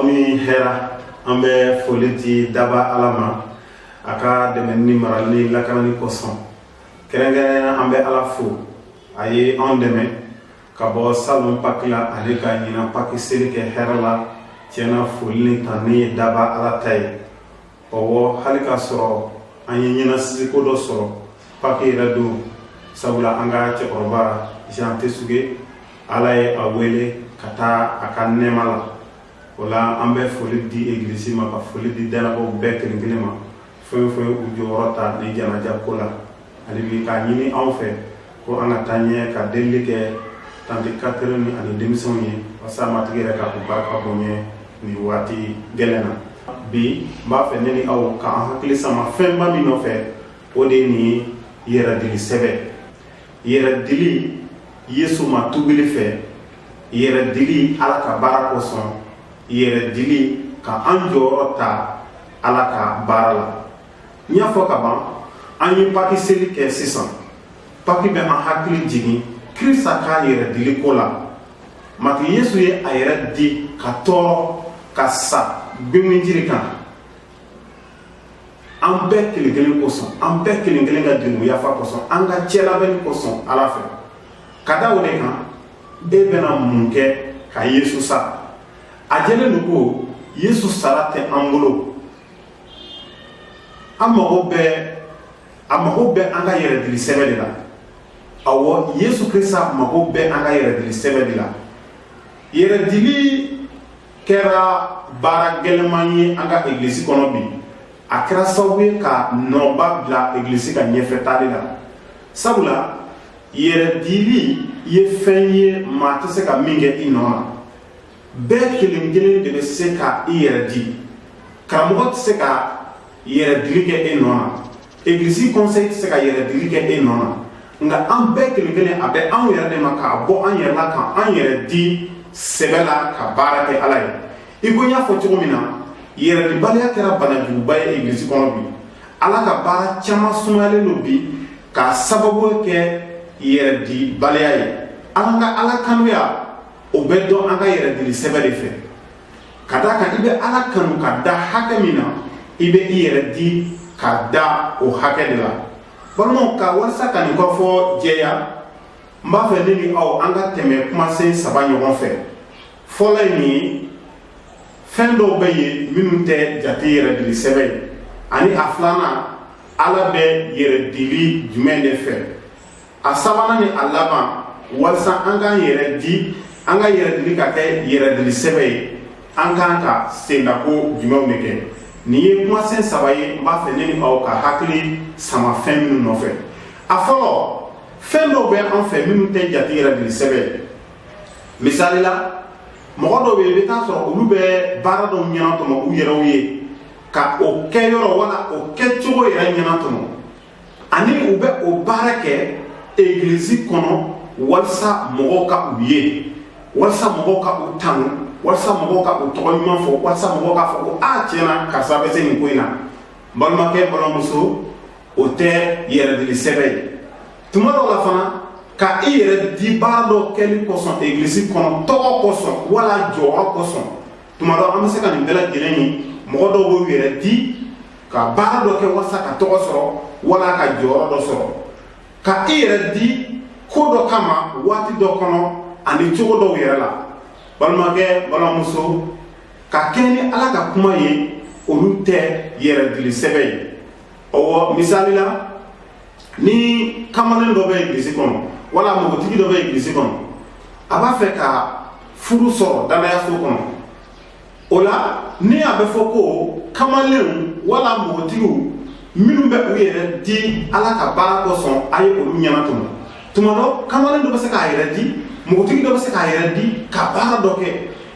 Auni hera ambe foliti daba alama aka demenni maralni lakanani koson kerengere ambe alafu aye on deme kabo salon pakla alika nyina pakisiri ke herala tiena folni tani daba alatay owo halika soro anyi nyina siko do soro pakira do sabula anga che orbara jante suge alaye awele kata akanemala wala ambe foli di église ma ka foli di dana ko bekel ngilema fo u jorota ni jana jakola ali bi ka nyini en fait ko anga tanye ka delike tanti 4 ni ani démission ni wasa matigere ka ko barka bonye ni wati gelena bi ba fe neni aw ka hakli sama femba mi no fe ode ni yera dili sebe yera dili yesu ma tubili fe yera dili ala ka barako son yere dili ka anjorota ala ka barala nya fo ka ban anyi paki seli ke 600 paki be an hakili jigi krista ka yere dili kola mati yesu ye ayere di ka toro ka sa biminjiri kan an be kelen ko son an be kelen ga dinu ya fa ko son an ga cela ben ko son ala fe kada wone kan e bena munke ka yesu sa ajele nuko yesu sarate angolo amago be anga yere dili sebede la awo yesu krista mago be anga yere dili sebede la yere dili kera bara gelmani anga eglise kono bi akra sawe ka noba bla eglise ka nyefetali la sabula yere dili ye fenye matse ka minge inona bɛɛ kelen de bɛ se ka i yɛrɛ di karamɔgɔ tɛ se ka yɛrɛ dili kɛ e nɔ na église conseil tɛ se ka yɛrɛ dili kɛ e nɔ na nka an bɛɛ kelen a bɛ anw yɛrɛ de ma k'a bɔ an yɛrɛ la ka an yɛrɛ di sɛbɛ la ka baara kɛ ala ye i ko n y'a fɔ cogo min na yɛrɛ dibaliya kɛra banajuguba ye église kɔnɔ bi ala ka baara caman sumayalen don bi k'a sababu kɛ yɛrɛ dibaliya ye an ka ala kanuya o bɛ dɔn an ka yɛrɛ dili sɛbɛ de fɛ ka da kan i bɛ ala kanu ka da hakɛ min na i bɛ i yɛrɛ di ka da o hakɛ de la balimaw ka walasa ka nin kɔfɔ jɛya n b'a fɛ ne ni aw an ka tɛmɛ kumasen 3 ɲɔgɔn fɛ fɔlɔ ye nin ye fɛn dɔw bɛ yen minnu tɛ jate yɛrɛ dili sɛbɛ ye ani a filanan ala bɛ yɛrɛ dili jumɛn de fɛ a sabanan ni a laban walasa an k'an yɛrɛ di an ka yɛrɛ dili ka kɛ yɛrɛ dili sɛbɛ ye an kan ka sendako jumɛnw de kɛ nin ye kumasen 3 ye n b'a fɛ ne ni aw ka hakili sama fɛn minnu nɔfɛ a fɔlɔ fɛn dɔw bɛ an fɛ minnu tɛ jate yɛrɛ dili sɛbɛ ye misali la mɔgɔ dɔw bɛ yen i bɛ taa sɔrɔ olu bɛ baara dɔw ɲɛnatɔmɔ u yɛrɛw ye ka o kɛ yɔrɔ wala o kɛcogo yɛrɛ ɲɛnatɔmɔ ani u bɛ o baara kɛ église kɔnɔ walasa mɔgɔw ka u ye walasa mɔgɔw ka u tanu walasa mɔgɔw ka u tɔgɔ ɲuman fɔ walasa mɔgɔw ka fɔ ko a tiɲɛna karisa bɛ se nin ko in na balimakɛ balimamuso o tɛ yɛrɛ dili sɛbɛ ye tuma dɔw la fana ka i yɛrɛ di baara dɔ kɛli kosɔn église kɔnɔ tɔgɔ kosɔn wala jɔyɔrɔ kosɔn tuma dɔw an bɛ se ka nin bɛɛ lajɛlen ye mɔgɔ dɔw b'u yɛrɛ di ka baara dɔ kɛ walasa ka tɔgɔ sɔrɔ wala ka jɔyɔrɔ dɔ sɔrɔ ka i yɛrɛ di ko dɔ kama waati dɔ kɔnɔ ani cogo dɔw yɛrɛ la balimakɛ balimamuso ka kɛ ni ala ka kuma ye olu tɛ yɛrɛ dili sɛbɛ ye ɔwɔ misali la ni kamalen dɔ bɛ église kɔnɔ wala mɔgɔtigi dɔ bɛ église kɔnɔ a b'a fɛ ka furu sɔrɔ danayaso kɔnɔ o la ni a bɛ fɔ ko kamalenw wala mɔgɔtigiw minnu bɛ u yɛrɛ di ala ka baara kosɔn a ye olu ɲɛnatɔmɔ tuma dɔ kamalen dɔ bɛ se k'a yɛrɛ di mɔgɔtigi dɔ bɛ se k'a yɛrɛ di ka baara dɔ kɛ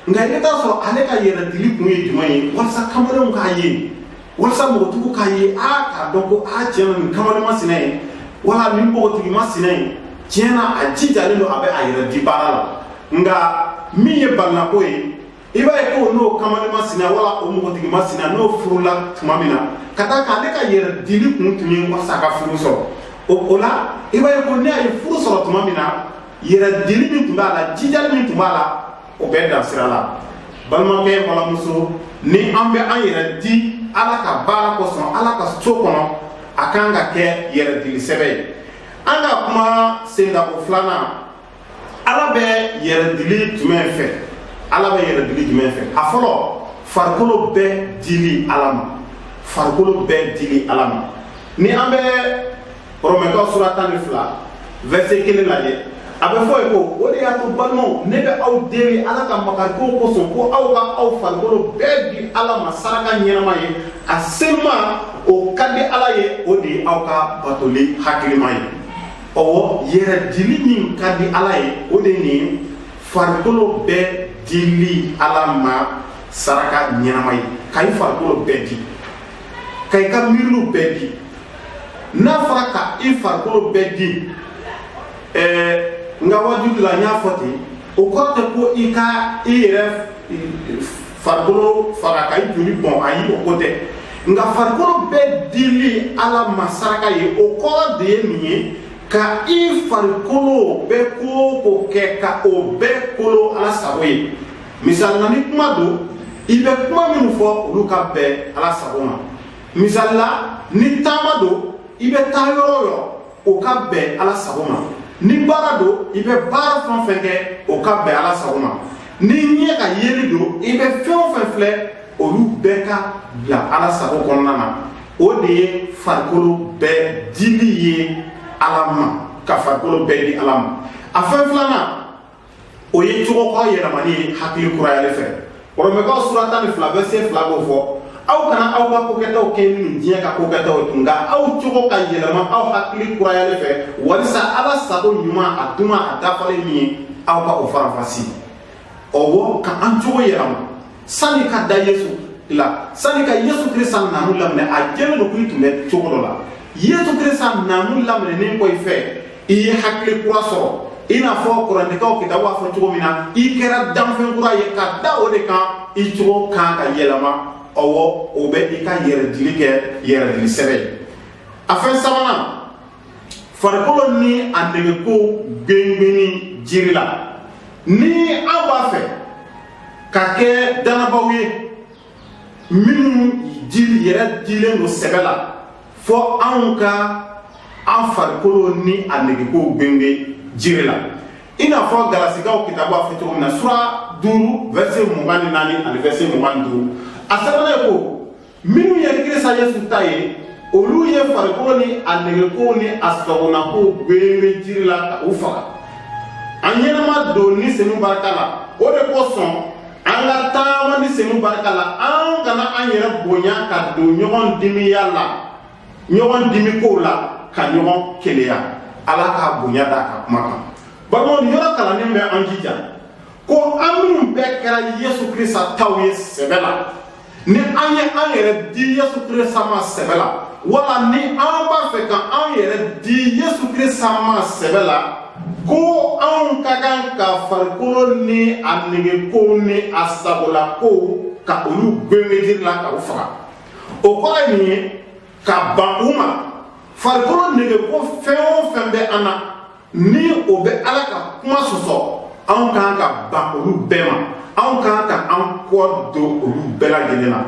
nka i bɛ taa sɔrɔ ale ka yɛrɛ dili kun ye jumɛn ye walasa kamalenw k'a ye walasa mɔgɔtigiw k'a ye k'a dɔn ko tiɲɛna nin kamalen masina ye wala nin mɔgɔtigi masina ye tiɲɛna a jijalen don a bɛ a yɛrɛ di baara la nka min ye balinako ye i b'a ye ko n'o kamalen masina wala o mɔgɔtigi masina n'o furula tuma min na ka taa k'ale ka yɛrɛ dili kun tun ye walasa a ka furu sɔrɔ o la i b'a ye ko ne a ye furu sɔrɔ tuma min na yɛrɛ dili min tun b'a la jijali min tun b'a la o bɛɛ dan sira la balimakɛ balamuso ni an bɛ an yɛrɛ di ala ka baara kosɔn ala ka so kɔnɔ a kan ka kɛ yɛrɛdili sɛbɛ ye an ka kuma sendako filanan ala bɛ yɛrɛdili jumɛn fɛ ala bɛ yɛrɛdili jumɛn fɛ a fɔlɔ farikolo bɛɛ dili ala ma farikolo bɛɛ dili ala ma ni an bɛ Rɔmɛkaw sura 12 verset 1 lajɛ a bɛ fɔ yen ko o de y'a to balimaw ne bɛ aw deli ala ka makarikow kosɔn ko aw ka aw farikolo bɛɛ di ala ma saraka ɲɛnama ye a selima o ka di ala ye o de ye aw ka batoli hakilima ye ɔwɔ yɛrɛdili min ka di ala ye o de ni farikolo bɛɛ dili ala ma saraka ɲɛnama ye ka i farikolo bɛɛ di ka i ka miiriw bɛɛ di n'a fɔra ka i farikolo bɛɛ di nga wajudu la n y'a fɔ ten o kɔrɔ tɛ ko i ka i yɛrɛ farikolo faga ka i joli bɔn ayi o ko tɛ nga farikolo bɛɛ dili ala ma saraka ye o kɔrɔ de ye nin ye ka i farikolo bɛɛ ko o ko kɛ ka o bɛɛ kolo ala sago ye misali la ni kuma don i bɛ kuma minnu fɔ olu ka bɛn ala sago ma misali la ni taama don i bɛ taa yɔrɔ o yɔrɔ o ka bɛn ala sago ma ni baara don i bɛ baara fɛn o fɛn kɛ o ka bɛn ala sago ma ni ɲɛ ka yeli don i bɛ fɛn o fɛn filɛ olu bɛɛ ka bila ala sago kɔnɔna na o de ye farikolo bɛɛ dili ye ala ma ka farikolo bɛɛ di ala ma a fɛn filanan o ye cogo kɔrɔ yɛlɛmani ye hakili kurayali fɛ Rɔmɛkaw sura 12 verset 2 b'o fɔ aw kana aw ka kokɛtaw kɛ ni diɲɛ ka kokɛtaw ye nka aw cogo ka yɛlɛma aw hakili kurayali fɛ walisa ala sago ɲuman a duma a dafalen min ye aw ka o farafasi ɔwɔ ka an cogo yɛlɛma sani ka da Yesu la sani ka Yesu Kirisa nanu laminɛ a jɛlen don k'i tun bɛ cogo dɔ la Yesu Kirisa nanu laminɛnen kɔ i fɛ i ye hakili kura sɔrɔ i n'a fɔ kuranɛkaw kitabu b'a fɔ cogo min na i kɛra danfɛn kura ye ka da o de kan i cogo kan ka yɛlɛma ɔwɔ o bɛ i ka yɛrɛdili kɛ yɛrɛdili sɛbɛ ye a fɛn sabanan farikolo ni a negeko gengeni jiri la ni an b'a fɛ ka kɛ danabaw ye minnu yɛrɛ dilen don sɛbɛ la fɔ anw ka an farikolo ni a negeko genge jiri la i n'a fɔ Galasikaw kitabu b'a fɔ cogo min na sura 5 verset 24 ani verset 25 a sɛbɛnna ye ko minnu ye Kirisa Yesu ta ye olu ye farikolo ni a negeko ni a sɔgɔnako genge jiri la ka u faga an ɲɛnama don ni senu barika la o de kosɔn an ka taama ni senu barika la an kana an yɛrɛ bonya ka don ɲɔgɔn dimiya la ɲɔgɔn dimikow la ka ɲɔgɔn keleya ala k'a bonya d'a ka kuma kan balimaw ni yɔrɔ kalannen bɛ an jija ko an minnu bɛɛ kɛra Yesu Kirisa taw ye sɛbɛ la ni an ye an yɛrɛ di Yesu Kirisa ma sɛbɛ la wala ni an b'a fɛ ka an yɛrɛ di Yesu Kirisa ma sɛbɛ la ko anw ka kan ka farikolo ni a negeko ni a sagolako ka olu genge jiri la ka u faga o kɔrɔ ye nin ye ka ban u ma farikolo negeko fɛn o fɛn bɛ an na ni o bɛ ala ka kuma sɔsɔ anw kan ka ban olu bɛɛ ma anw kan ka an kɔ don olu bɛɛ lajɛlen na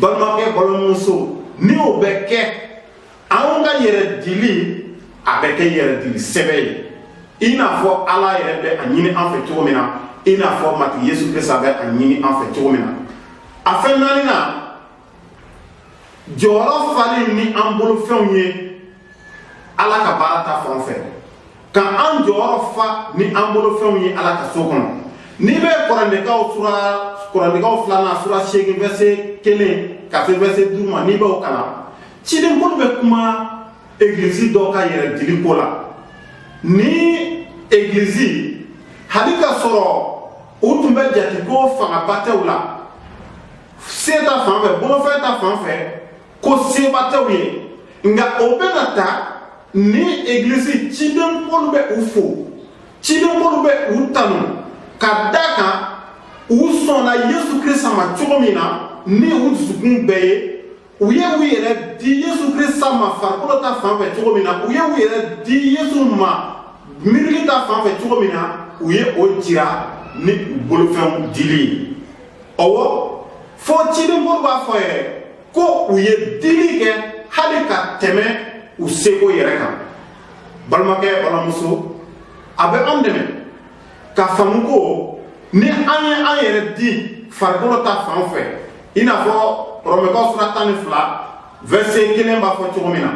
balimakɛ balimamuso ni o bɛ kɛ anw ka yɛrɛdili a bɛ kɛ yɛrɛdili sɛbɛ ye i n'a fɔ ala yɛrɛ bɛ a ɲini an fɛ cogo min na i n'a fɔ mati Yesu Kirisa bɛ a ɲini an fɛ cogo min na a fɛn naani na jɔyɔrɔ falen ni an bolo fɛnw ye ala ka baara ta fan fɛ ka an jɔyɔrɔ fa ni an bolo fɛnw ye ala ka so kɔnɔ n'i bɛ kuranɛkaw 2 sura 8 verset 1 ka se verset 5 ma n'i b'o kalan cidenbolo bɛ kuma egilizi dɔ ka yɛrɛdili ko la ni egilizi hali ka sɔrɔ u tun bɛ jate ko fangaba tɛw la se ta fan fɛ bolofɛn ta fan fɛ ko seba tɛw ye nka o bɛna ta ni egilizi cidenbolo bɛ u fo cidenbolo bɛ u tanu ka da kan u sɔnna Yesu Kirisa ma cogo min na ni u dusukun bɛɛ ye u ye u yɛrɛ di Yesu Kirisa ma farikolo ta fan fɛ cogo min na u ye u yɛrɛ di Yesu ma miirili ta fan fɛ cogo min na u ye o jira ni u bolofɛnw dili ye Owo fo ciden bol ba fo yere ko u ye dili ke hali ka teme u seko yere kan balmake balamuso abe am deme ka famu ko ni an yere di farikolo ta fan fɛ i n'a fɔ Romains sura 12 verset 1 b'a fɔ cogo min na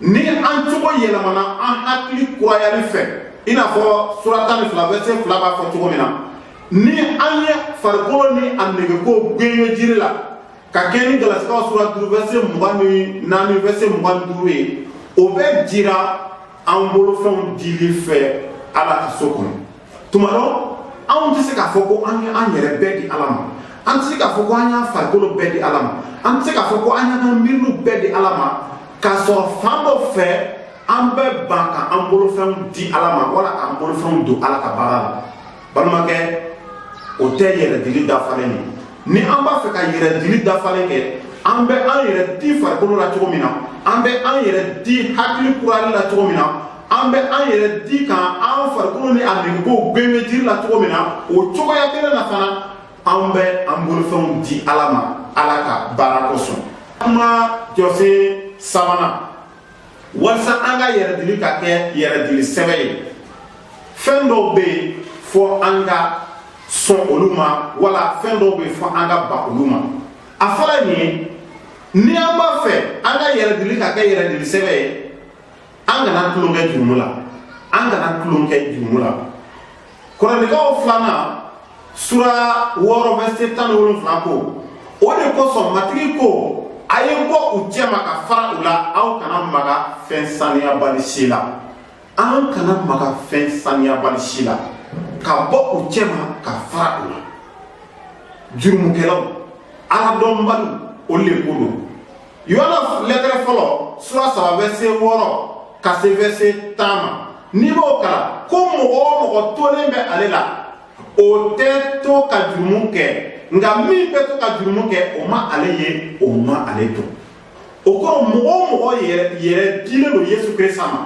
ni an cogo yɛlɛmana an hakili kurayali fɛ i n'a fɔ sura 12 verset 2 b'a fɔ cogo min na ni an ye farikolo ni a negeko gɛɲɛ jiri la ka kɛ ni Galasikaw sura 5 verset 24 verset 25 ye o bɛ dira an bolofɛnw dili fɛ Ala ka so kɔnɔ tuma dɔ anw tɛ se k'a fɔ ko an ye an yɛrɛ bɛɛ di Ala ma an tɛ se k'a fɔ ko an y'a farikolo bɛɛ di Ala ma an tɛ se k'a fɔ ko an y'an miiriw bɛɛ di Ala ma k'a sɔrɔ fan dɔ fɛ an bɛ ban ka an bolofɛnw di Ala ma wala k'an bolofɛnw don Ala ka baara la balimakɛ o tɛ yɛrɛ dili dafalen ye ni an b'a fɛ ka yɛrɛ dili dafalen kɛ an bɛ an yɛrɛ di farikolo la cogo min na an bɛ an yɛrɛ di hakili kurali la cogo min na an bɛ an yɛrɛ di kan an farikolo ni a negeko gɛnbɛ jiri la cogo min na o cogoya kelen na fana an bɛ an bolofɛnw di Ala ma Ala ka baara kosɔn kuma jɔsen sabanan walasa an ka yɛrɛ dili ka kɛ yɛrɛ dili sɛbɛ ye fɛn dɔw bɛ yen fo an ka sɔn olu ma wala fɛn dɔw bɛ yen fo an ka ba olu ma a fɔra nin ye ni an b'a fɛ an ka yɛrɛ dili ka kɛ yɛrɛ dili sɛbɛ ye an kana tulonkɛ jurumu la an kana tulonkɛ jurumu la Kɔrɔnikaw 2 sura 6 verset 17 ko o de kosɔn matigi ko a ye bɔ u cɛ ma ka fara u la aw kana maga fɛn saniyabali si la an kana maga fɛn saniyabali si la ka bɔ u cɛ ma ka fara u la jurumukɛlaw aladɔnbaliw olu de ko don Yohana lettre fɔlɔ sura 3 verset 6 ka se verset 10 ma n'i b'o kalan ko mɔgɔ o mɔgɔ tolen bɛ ale la o tɛ to ka jurumu kɛ nka min bɛ to ka jurumu kɛ o ma ale ye o ma ale to o kɔrɔ mɔgɔ o mɔgɔ yɛrɛ dilen don Yesu Kirisa ma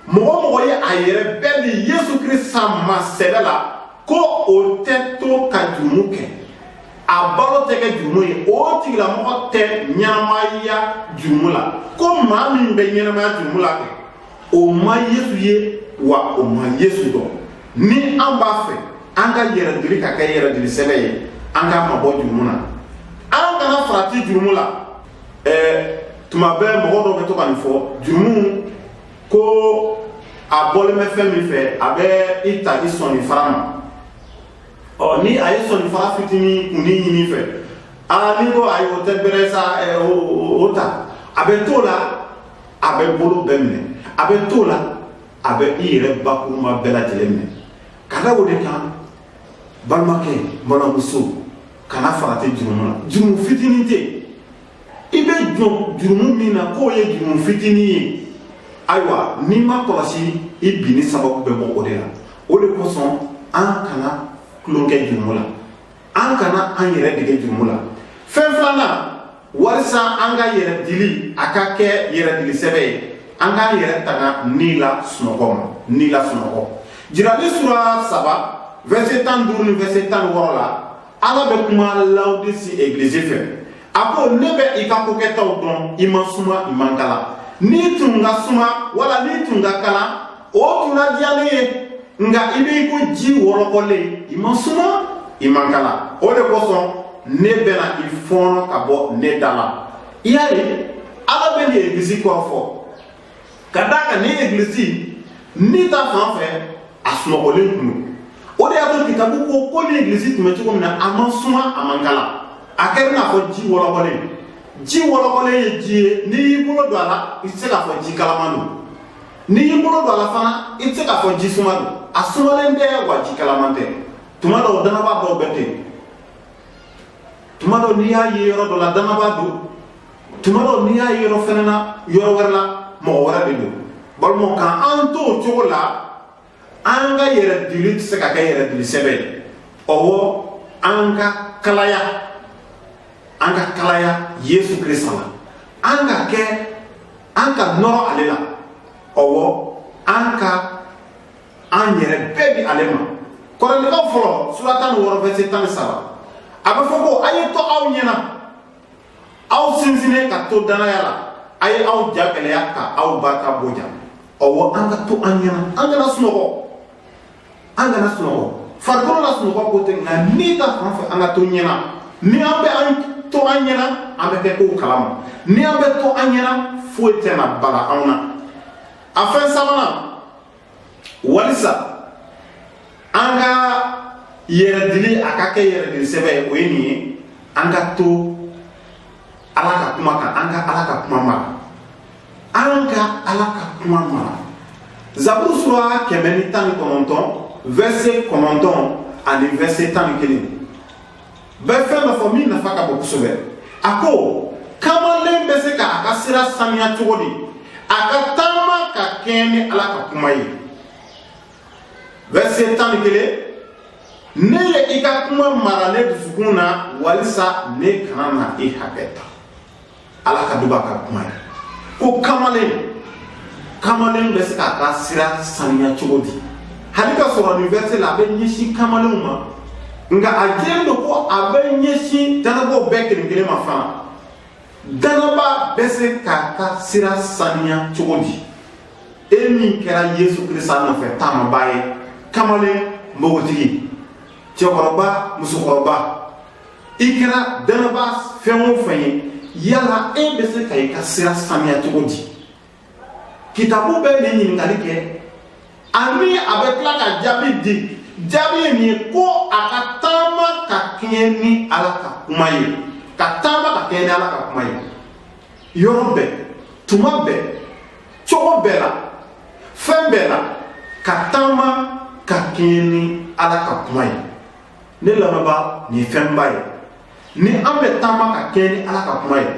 mɔgɔ o mɔgɔ ye a yɛrɛ bɛɛ di Yesu Kirisa ma sɛbɛ la ko o tɛ to ka jurumu kɛ a balo tɛ kɛ jurumu ye o tigilamɔgɔ tɛ ɲɛnamaya jurumu la ko maa min bɛ ɲɛnamaya jurumu la kɛ o ma Yesu ye wa o ma Yesu dɔn ni an b'a fɛ an ka yɛrɛ dili ka kɛ yɛrɛ dili sɛbɛ ye an ka mabɔ jurumu na an kana farati jurumu la tuma bɛɛ mɔgɔ dɔw bɛ to ka nin fɔ jurumu ko a bɔlen bɛ fɛn min fɛ a bɛ i ta i sɔnni fara ma ni a ye sɔnni fara fitinin kunni ɲini fɛ ni ko ayi o tɛ bɛrɛ sa o ta a bɛ t'o la a bɛ bolo bɛɛ minɛ a bɛ t'o la a bɛ i yɛrɛ bakuruma bɛɛ lajɛlen minɛ ka da o de kan balimakɛ balimamuso kana farati jurumu la jurumu fitinin tɛ i bɛ jɔ jurumu min na k'o ye jurumu fitinin ye ayiwa n'i ma kɔlɔsi i binni sababu bɛ bɔ o de la o de kosɔn an kana tulonkɛ jurumu la an kana an yɛrɛ dege jurumu la fɛn filanan walasa an ka yɛrɛ dili a ka kɛ yɛrɛ dili sɛbɛ ye an k'an yɛrɛ tanga ni la sunɔgɔ ma ni la sunɔgɔ jirali sura 3 verset 15 ni verset 16 la Ala bɛ kuma Lawodisi église fɛ a ko ne bɛ i ka kokɛtaw dɔn i ma suma i man kalan n'i tun ka suma wala n'i tun ka kalan o tun ka diya ne ye nka i bɛ i ko ji wɔlɔkɔlen i ma suma i man kalan o de kosɔn ne bɛna i fɔɔnɔ ka bɔ ne da la i y'a ye Ala bɛ nin église kɔrɔ fɔ ka d'a kan nin église ni ta fan fɛ a sunɔgɔlen tun don o de y'a to kitabu ko ni église tun bɛ cogo min na a man suma a man kalan a kɛra n'a fɔ ji wɔlɔkɔlen ye ji ye n'i y'i bolo don a la i tɛ se k'a fɔ ji kalaman don n'i y'i bolo don a la fana i tɛ se k'a fɔ ji suma don a sumalen tɛ wa ji kalaman tɛ tuma dɔw danaba dɔw bɛ ten tuma dɔw n'i y'a ye yɔrɔ dɔ la danaba don tuma dɔw n'i y'a ye yɔrɔ fɛnɛ na yɔrɔ wɛrɛ la mɔgɔ wɛrɛ de don balimaw k'an to o cogo la an ka yɛrɛ dili tɛ se ka kɛ yɛrɛ dili sɛbɛ ye ɔwɔ an ka kalaya Yesu Kirisa la an ka nɔrɔ ale la ɔwɔ an yɛrɛ bɛɛ di ale ma Kɔrɔnikaw fɔlɔ sura 16 verset 13 aba foko aye to aw nyena aw sinzine ka to danaya la aye aw jagale yakka aw barka boja owo anga to anyena anga na suno farko la suno ko te ngani ta fa anga to nyena ni ambe an to anyena ambe ke ko kalama ni ambe to anyena foite na bala auna afin sabana walisa anga yeredili akake yeredili sebe weni anga to alaka kuma kan anga alaka kuma mara Zabur sura kemeni tani kononton verset kononton ani verset tani kelen befen na fami na faka boku sobe ako kama lembe se ka akasira sanya chogodi akatama ka kene alaka kuma yi verset tani kelen ne ye ika kuma mara ne dusukuna walisa ne kana na I haketa alaka duba ka kuma yi ko kamalen bɛ se k'a ka sira saniya cogo di hali ka sɔrɔ nin verset la a bɛ ɲɛsin kamalenw ma nka a jɛlen don ko a bɛ ɲɛsin danabɔ bɛɛ kelen ma fana danaba bɛ se k'a ka sira saniya cogo di e min kɛra Yesu Kirista nɔfɛ taamaba ye kamalen npogotigi cɛkɔrɔba musokɔrɔba I kɛra danaba fɛn o fɛn ye yala e bɛ se ka I ka sira saniya cogo di kitabu bɛ nin ɲininkali kɛ ani a bɛ tila ka jaabi di jaabi ye nin ye ko a ka taama ka kɛɲɛ ni Ala ka kuma ye ka taama ka kɛɲɛ ni Ala ka kuma ye yɔrɔ bɛɛ tuma bɛɛ cogo bɛɛ la fɛn bɛɛ la ka taama ka kɛɲɛ ni Ala ka kuma ye ne lamɛnba nin ye fɛnba ye ni an bɛ taama ka kɛɲɛ ni Ala ka kuma ye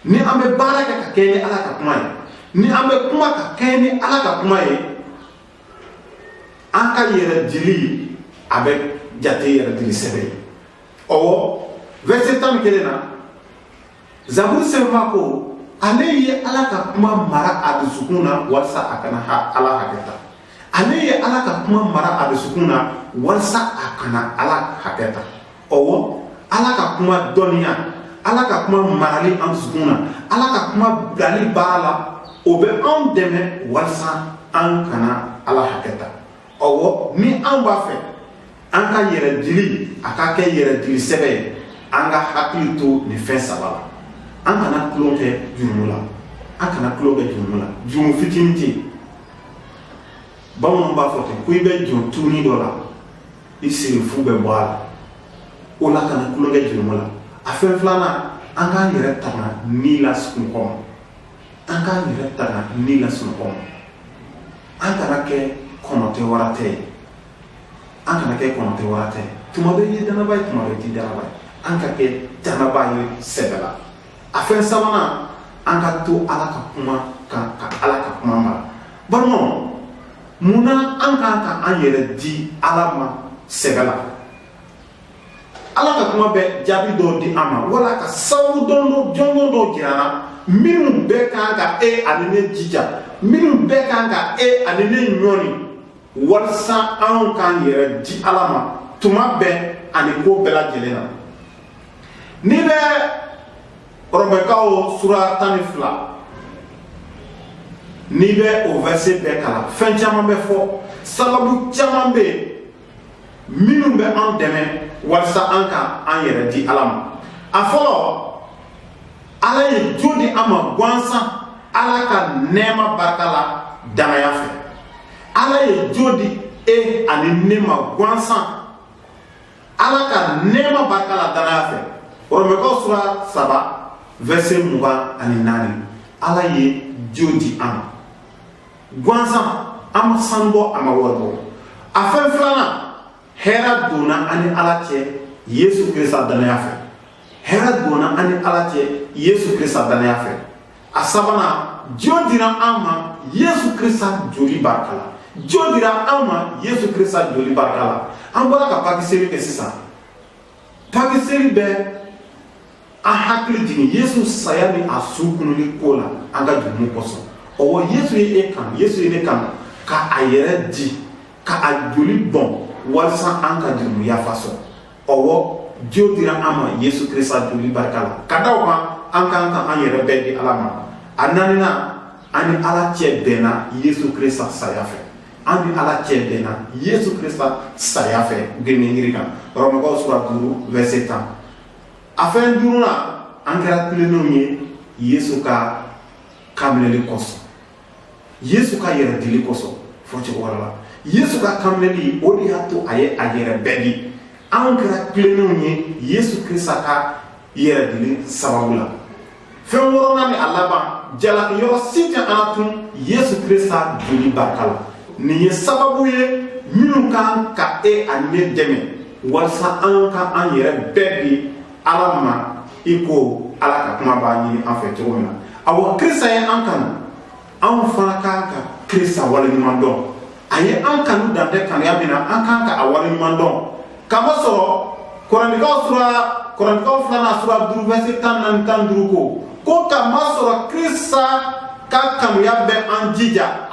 ni an bɛ baara kɛ ka kɛɲɛ ni Ala ka kuma ye ni an bɛ kuma ka kɛɲɛ ni Ala ka kuma ye an ka yɛrɛ dili a bɛ jate yɛrɛ dili sɛbɛn ye ɔwɔ verset 11 na Zaburi sɛbɛnba ko ale ye Ala ka kuma mara a dusukun na walasa a kana Ala hakɛta ale ye Ala ka kuma mara a dusukun na walasa a kana Ala hakɛta ɔwɔ Ala ka kuma dɔnniya Ala ka kuma marali an dusukun na Ala ka kuma bilali baara la o bɛ anw dɛmɛ walasa an kana Ala hakɛta ɔwɔ ni an b'a fɛ an ka yɛrɛ dili a ka kɛ yɛrɛ dili sɛbɛn ye an ka hakili to nin fɛn saba la an kana tulon kɛ jurumu la an kana tulon kɛ jurumu la jurumu fitinin tɛ yen bamananw b'a fɔ ten ko I bɛ jɔn tuuni dɔ la I sirifu bɛ bɔ a la o la kana tulon kɛ jurumu la a fɛn filanan an k'an yɛrɛ tanga ni la sunɔgɔ ma an k'an yɛrɛ tanga ni la sunɔgɔ ma an kana kɛ kɔnɔtɛ wara tɛ ye an kana kɛ kɔnɔtɛ wara tɛ ye tuma bɛ ye danaba ye tuma bɛ ti danaba ye an ka kɛ danaba ye sɛbɛ la a fɛn sabanan an ka to Ala ka kuma kan ka Ala ka kuma mara balimaw munna an kan ka an yɛrɛ di Ala ma sɛbɛ la Ala ka kuma bɛ jaabi dɔw di an ma wala ka sababu jɔnjɔn dɔw jira an na minnu bɛɛ kan ka e ani ne jija minnu bɛɛ kan ka e ani ne ɲɔni walasa an k'an yɛrɛ di Ala ma tuma bɛɛ ani ko bɛɛ lajɛlen na n'i bɛ Rɔmɛkaw sura 12 n'i bɛ o verset bɛɛ kalan fɛn caman bɛ fɔ sababu caman bɛ yen minnu bɛ an dɛmɛ walasa an ka an yɛrɛ di Ala ma a fɔlɔ Ala ye jo di an ma gansan Ala ka nɛɛma barika la danaya fɛ Ala ye jo di e ani ne ma gansan Ala ka nɛɛma barika la danaya fɛ Rɔmɛkaw sura 3 verset 24 Ala ye jo di an ma gansan an ma sanubɔ a ma waribɔ a fɛn filanan hɛrɛ donna an ni Ala cɛ Yesu Kirista danaya fɛ hɛrɛ donna an ni Ala cɛ Yesu Kirista danaya fɛ a sabanan jo dira an ma Yesu Kirista joli barika la jo dira an ma Yesu Kirista joli barika la an bɔra ka pakiseli kɛ sisan pakiseli bɛ an hakili jigin Yesu saya ni a su kunuli ko la an ka jurumu kɔsɔn ɔwɔ Yesu ye e kan Yesu ye ne kan ka a yɛrɛ di ka a joli bɔn walasa an ka jurumu yafa sɔrɔ ɔwɔ Dieu dira ama Yesu Krista joli barka la ka da o kan an kan ka an yɛrɛ bɛɛ di Ala ma a naaninan an ni Ala cɛ bɛnna Yesu Krista saya fɛ an ni Ala cɛ bɛnna Yesu Krista saya fɛ gɛnɛngiri kan Romains sura 5 verset 10 a fɛn duurunan an kɛra tilennenw ye Yesu ka kaminɛli kɔsɔn Yesu ka yɛrɛ dili kɔsɔn fɔ cogo wɛrɛ la Yesu ka kaminɛli o de y'a to a ye a yɛrɛ bɛɛ di an kɛra tilennenw ye Yesu Krista ka yɛrɛ dili sababu la fɛn wɔɔrɔnan ni a laban jalaki yɔrɔ si tɛ an na tun Yesu Krista joli barika la nin ye sababu ye minnu kan ka e ani ne dɛmɛ walasa an ka an yɛrɛ bɛɛ di Ala ma i ko Ala ka kuma b'a ɲini an fɛ cogo min na awɔ Krista ye an kanu an fana kan ka Krista waleɲuman dɔn a ye an kanu dan tɛ kanuya min na an kan ka a waleɲuman dɔn kamasɔrɔ Korinthikaw 2 sura 5 verset 14 ko kamasɔrɔ Krista ka kanuya bɛ an jija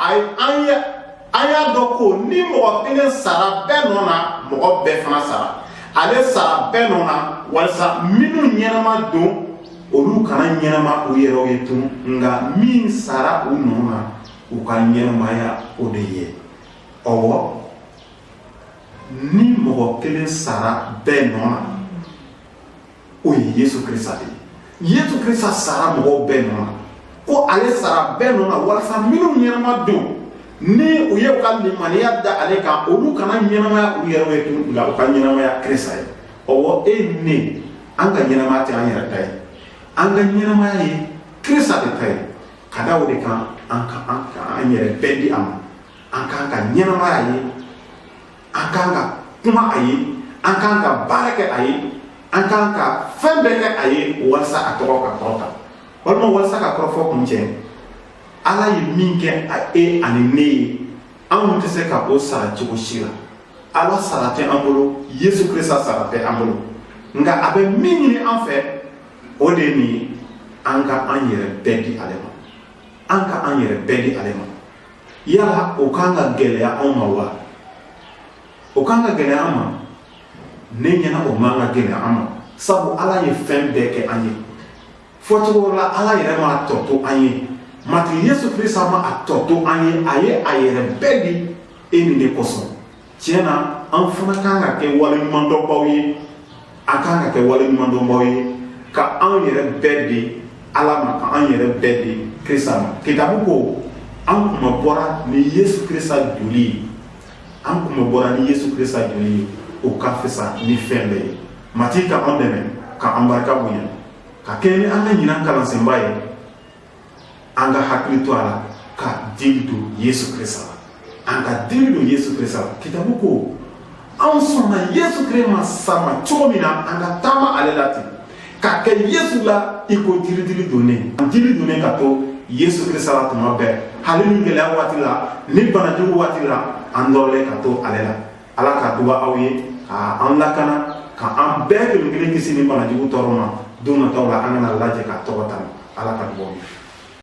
an y'a dɔn ko ni mɔgɔ kelen sara bɛɛ nɔ na mɔgɔ bɛɛ fana sara ale sara bɛɛ nɔ na walasa minnu ɲɛnama don olu kana ɲɛnama u yɛrɛw ye tun nka min sara u nɔ na u ka ɲɛnamaya o de ye ɔwɔ ni mɔgɔ kelen sara bɛɛ nɔ na o ye Yesu Krista de ye Yesu Krista sara mɔgɔw bɛɛ nɔ na ko ale sara bɛɛ nɔ na walasa minnu ɲɛnama don ni u ye u ka limaniya da ale kan olu kana ɲɛnamaya u yɛrɛw ye tun nka u ka ɲɛnamaya Krista ye ɔwɔ e ne an ka ɲɛnamaya tɛ an yɛrɛ ta ye an ka ɲɛnamaya ye Krista de ta ye ka da o de kan an yɛrɛ bɛɛ di a ma an kan ka ɲɛnamaya ye an kan ka kuma a ye an kan ka baara kɛ a ye an kan ka fɛn bɛɛ kɛ a ye walasa a tɔgɔ ka kɔrɔta walima walasa ka kɔrɔfɔ kun cɛ Ala ye min kɛ e ani ne ye anw tɛ se ka o sara cogo si la Ala sara tɛ an bolo Yesu Krista sara tɛ an bolo nka a bɛ min ɲini an fɛ o de ye nin ye an ka an yɛrɛ bɛɛ di ale ma an ka an yɛrɛ bɛɛ di ale ma yala o kan ka gɛlɛya anw ma wa o kan ka gɛlɛya an ma ne ɲɛna o man ka gɛlɛya an ma sabu Ala ye fɛn bɛɛ kɛ an ye fɔ cogo la Ala yɛrɛ ma tɔ to an ye mati Yesu Krista ma a tɔ to an ye a ye a yɛrɛ bɛɛ di e ni ne kosɔn tiɲɛ na an fana kan ka kɛ waleɲumandɔnbaw ye an kan ka kɛ waleɲumandɔnbaw ye ka an yɛrɛ bɛɛ di Ala ma ka an yɛrɛ bɛɛ di Krista ma kitabu ko an kuma bɔra ni Yesu Krista joli ye an kuma bɔra ni Yesu Krista joli ye o ka fisa ni fɛn bɛɛ ye mati ka an dɛmɛ ka an barika bonya ka kɛ ni an ka ɲinan kalansenba ye an ka hakili to a la ka dili don Yesu Krista la an ka dili don Yesu Krista la kitabu ko anw sɔnna Yesu Krista ma sama cogo min na an ka taama ale la ten ka kɛ Yesu la i ko dili donnen ka to Yesu Krista la tuma bɛɛ hali ni gɛlɛya waati la ni banajugu waati la an dɔrɔlen ka to ale la Ala ka duba aw ye ka an lakana ka an bɛɛ kelen kisi ni banajugu tɔɔrɔ ma don nataw la an kana lajɛ ka tɔgɔ ta Ala ka dubaw ye